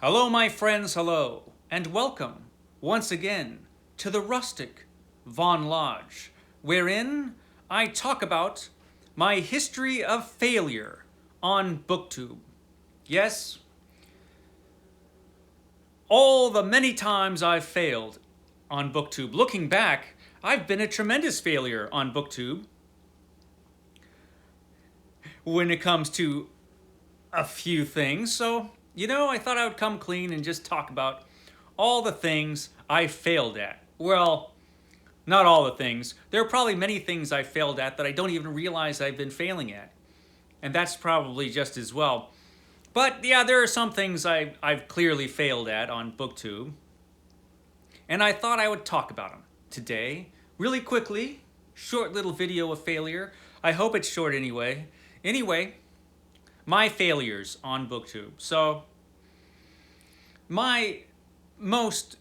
Hello, my friends, hello, and welcome once again to the rustic Vaughan Lodge, wherein I talk about my history of failure on BookTube. Yes, all the many times I've failed on BookTube. Looking back, I've been a tremendous failure on BookTube when it comes to a few things. So, I thought I would come clean and just talk about all the things I failed at. Well, not all the things. There are probably many things I failed at that I don't even realize I've been failing at. And that's probably just as well. But yeah, there are some things I've clearly failed at on BookTube. And I thought I would talk about them today, really quickly. Short little video of failure. I hope it's short anyway. Anyway, my failures on BookTube. So, my most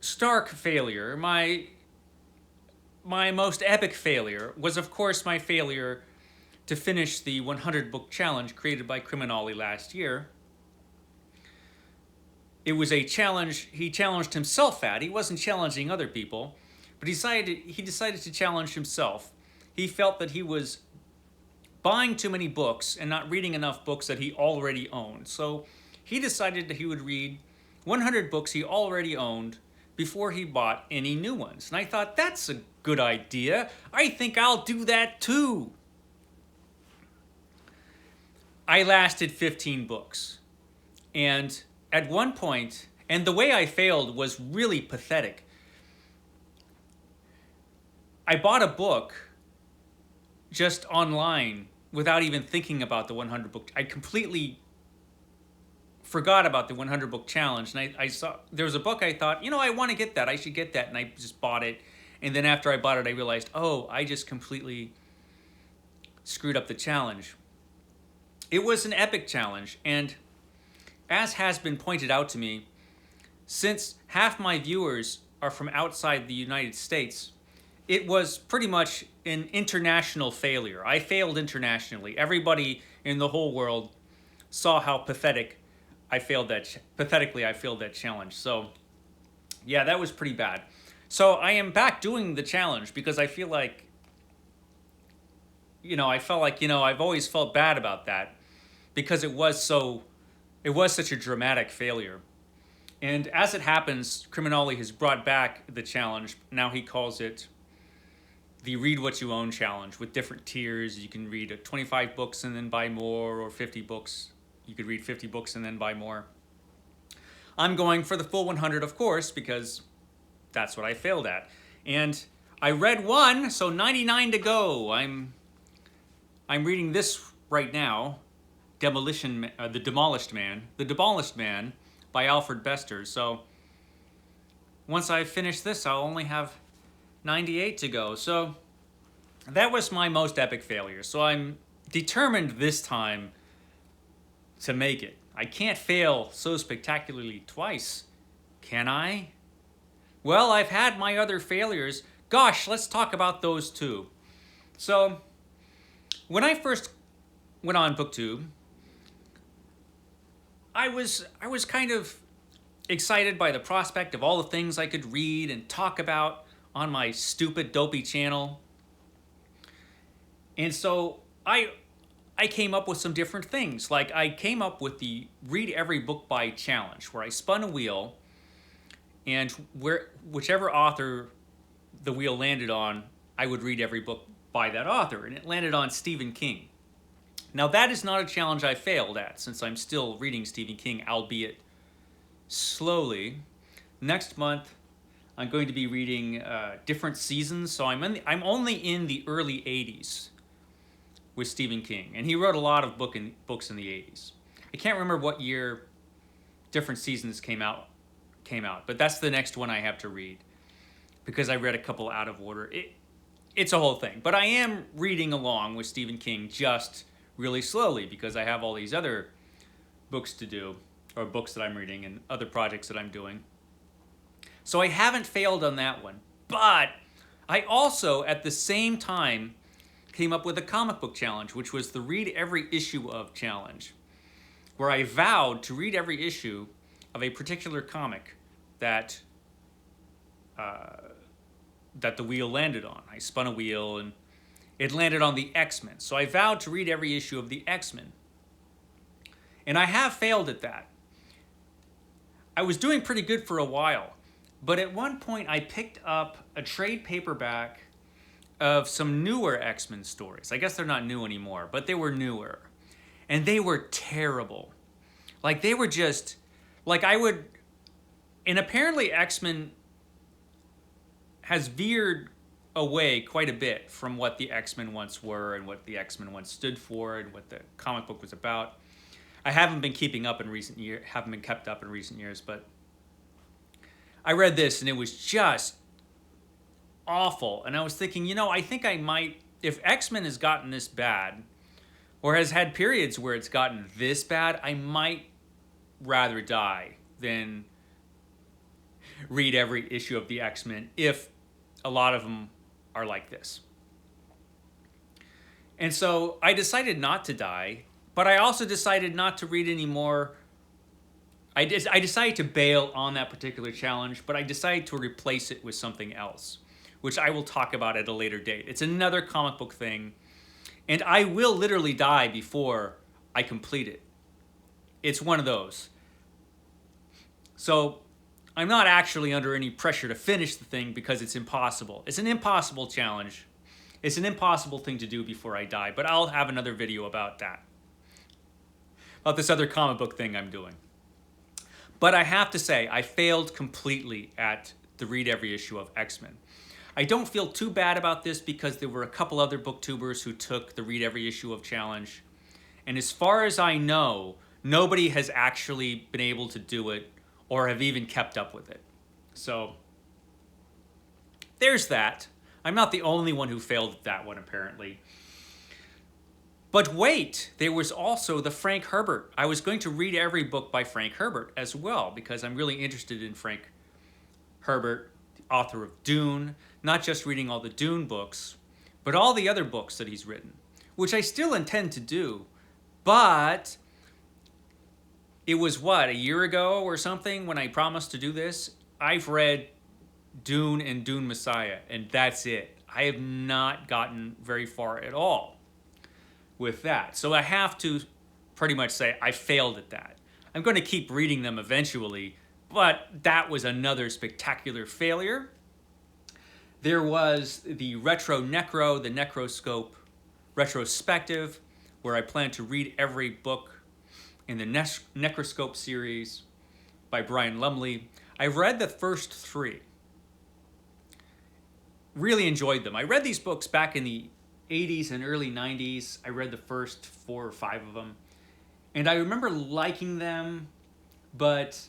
stark failure, my most epic failure, was of course my failure to finish the 100 book challenge created by CriminOlly last year. It was a challenge he challenged himself at. He wasn't challenging other people, but he decided to challenge himself. He felt that he was buying too many books and not reading enough books that he already owned. So he decided that he would read 100 books he already owned before he bought any new ones. And I thought, that's a good idea. I think I'll do that too. I lasted 15 books. And at one point, and the way I failed was really pathetic. I bought a book just online without even thinking about the 100 book. I completely forgot about the 100 book challenge, and I saw there was a book. I thought, I want to get that. I should get that, and I just bought it. And then after I bought it, I realized, I just completely screwed up the challenge. It was an epic challenge, and as has been pointed out to me, since half my viewers are from outside the United States, it was pretty much an international failure. I failed internationally. Everybody in the whole world saw how pathetically I failed that challenge. So, yeah, that was pretty bad. So I am back doing the challenge because I feel like, I've always felt bad about that because it was such a dramatic failure. And as it happens, CriminOlly has brought back the challenge. Now he calls it the Read What You Own challenge with different tiers. You can read 25 books and then buy more, or 50 books. You could read 50 books and then buy more. I'm going for the full 100, of course, because that's what I failed at. And I read one, so 99 to go. I'm reading this right now, The Demolished Man by Alfred Bester. So once I finish this, I'll only have 98 to go. So that was my most epic failure. So I'm determined this time to make it. I can't fail so spectacularly twice, can I? Well, I've had my other failures. Gosh, let's talk about those too. So when I first went on BookTube, I was kind of excited by the prospect of all the things I could read and talk about on my stupid, dopey channel. And so I came up with some different things. Like I came up with the Read Every Book by challenge, where I spun a wheel, and whichever author the wheel landed on, I would read every book by that author. And it landed on Stephen King. Now that is not a challenge I failed at, since I'm still reading Stephen King, albeit slowly. Next month, I'm going to be reading different seasons, so I'm only in the early 80s with Stephen King, and he wrote a lot of books in the 80s. I can't remember what year different seasons came out, but that's the next one I have to read because I read a couple out of order. It's a whole thing, but I am reading along with Stephen King just really slowly because I have all these other books to do, or books that I'm reading and other projects that I'm doing. So I haven't failed on that one. But I also, at the same time, came up with a comic book challenge, which was the Read Every Issue of challenge. where I vowed to read every issue of a particular comic that that the wheel landed on. I spun a wheel and it landed on the X-Men. So I vowed to read every issue of the X-Men. And I have failed at that. I was doing pretty good for a while, but at one point I picked up a trade paperback of some newer X-Men stories. I guess they're not new anymore, but they were newer. And they were terrible. Like, they were just, like, and apparently X-Men has veered away quite a bit from what the X-Men once were and what the X-Men once stood for and what the comic book was about. I haven't been kept up in recent years, but I read this and it was just awful. And I was thinking, I think I might, if X-Men has gotten this bad, or has had periods where it's gotten this bad, I might rather die than read every issue of the X-Men if a lot of them are like this. And so I decided not to die, but I also decided not to read any more. I decided to bail on that particular challenge, but I decided to replace it with something else, which I will talk about at a later date. It's another comic book thing, and I will literally die before I complete it. It's one of those. So I'm not actually under any pressure to finish the thing because it's impossible. It's an impossible challenge. It's an impossible thing to do before I die, but I'll have another video about that. About this other comic book thing I'm doing. But I have to say, I failed completely at the read every issue of X-Men. I don't feel too bad about this because there were a couple other booktubers who took the read every issue of challenge. And as far as I know, nobody has actually been able to do it or have even kept up with it. So there's that. I'm not the only one who failed at that one, apparently. But wait, there was also the Frank Herbert. I was going to read every book by Frank Herbert as well because I'm really interested in Frank Herbert, the author of Dune, not just reading all the Dune books, but all the other books that he's written, which I still intend to do. But it was, a year ago or something when I promised to do this? I've read Dune and Dune Messiah, and that's it. I have not gotten very far at all with that. So I have to pretty much say I failed at that. I'm going to keep reading them eventually, but that was another spectacular failure. There was the the Necroscope retrospective, where I plan to read every book in the Necroscope series by Brian Lumley. I read the first 3. Really enjoyed them. I read these books back in the 80s and early 90s. I read the first 4 or 5 of them. And I remember liking them, but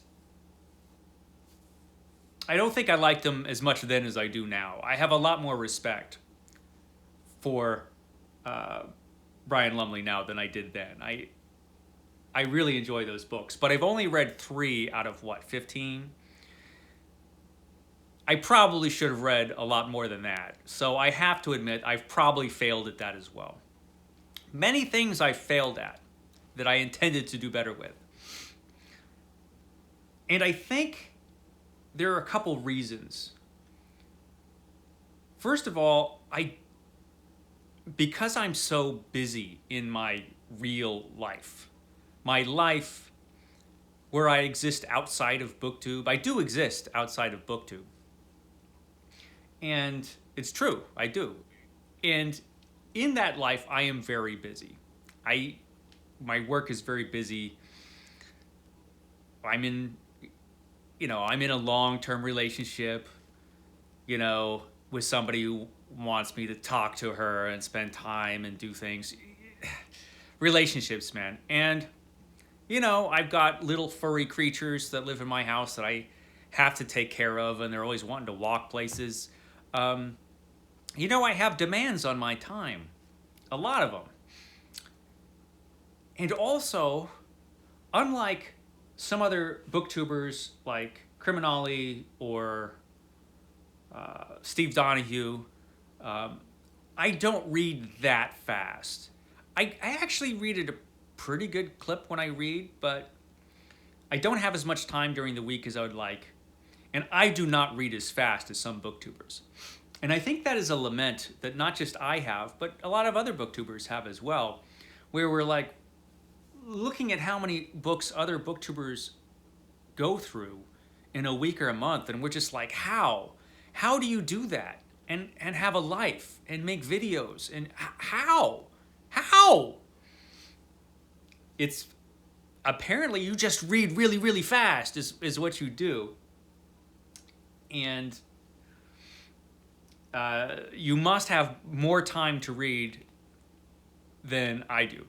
I don't think I liked them as much then as I do now. I have a lot more respect for Brian Lumley now than I did then. I really enjoy those books, but I've only read 3 out of 15? I probably should have read a lot more than that. So I have to admit, I've probably failed at that as well. Many things I failed at that I intended to do better with. And I think there are a couple reasons. First of all, because I'm so busy in my real life, my life where I exist outside of BookTube. I do exist outside of BookTube. And it's true, I do. And in that life, I am very busy. My work is very busy. I'm in a long-term relationship, with somebody who wants me to talk to her and spend time and do things. Relationships, man. And I've got little furry creatures that live in my house that I have to take care of, and they're always wanting to walk places. I have demands on my time. A lot of them. And also, unlike some other booktubers like CriminOlly or Steve Donoghue, I don't read that fast. I actually read at a pretty good clip when I read, but I don't have as much time during the week as I would like. And I do not read as fast as some booktubers. And I think that is a lament that not just I have, but a lot of other booktubers have as well, where we're like looking at how many books other booktubers go through in a week or a month, and we're just like, how? How do you do that? And have a life and make videos? And how? How? It's apparently you just read really, really fast is what you do. And you must have more time to read than I do,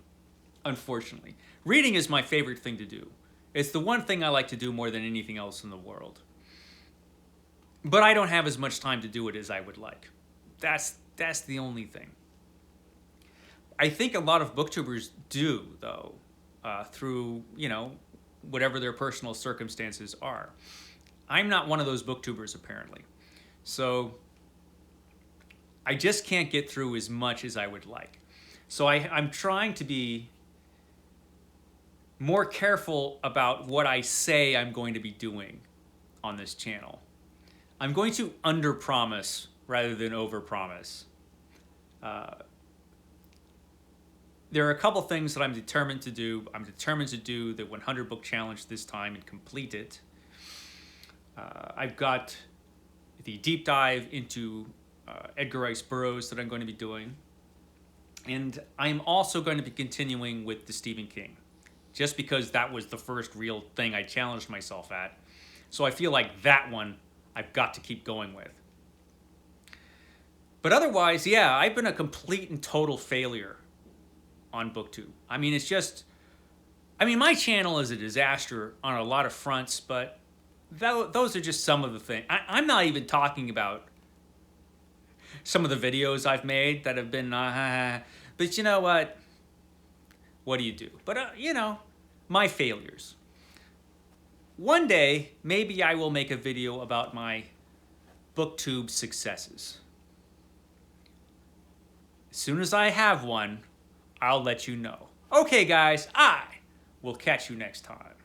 unfortunately. Reading is my favorite thing to do. It's the one thing I like to do more than anything else in the world. But I don't have as much time to do it as I would like. That's the only thing. I think a lot of booktubers do, though, through, whatever their personal circumstances are. I'm not one of those booktubers, apparently. So I just can't get through as much as I would like. So I'm trying to be more careful about what I say I'm going to be doing on this channel. I'm going to under-promise rather than over-promise. There are a couple things that I'm determined to do. I'm determined to do the 100 book challenge this time and complete it. I've got the deep dive into Edgar Rice Burroughs that I'm going to be doing. And I'm also going to be continuing with the Stephen King, just because that was the first real thing I challenged myself at. So I feel like that one I've got to keep going with. But otherwise, yeah, I've been a complete and total failure on BookTube. I mean, my channel is a disaster on a lot of fronts, but those are just some of the things. I'm not even talking about some of the videos I've made that have been, but you know what? What do you do? But, my failures. One day, maybe I will make a video about my BookTube successes. As soon as I have one, I'll let you know. Okay, guys, I will catch you next time.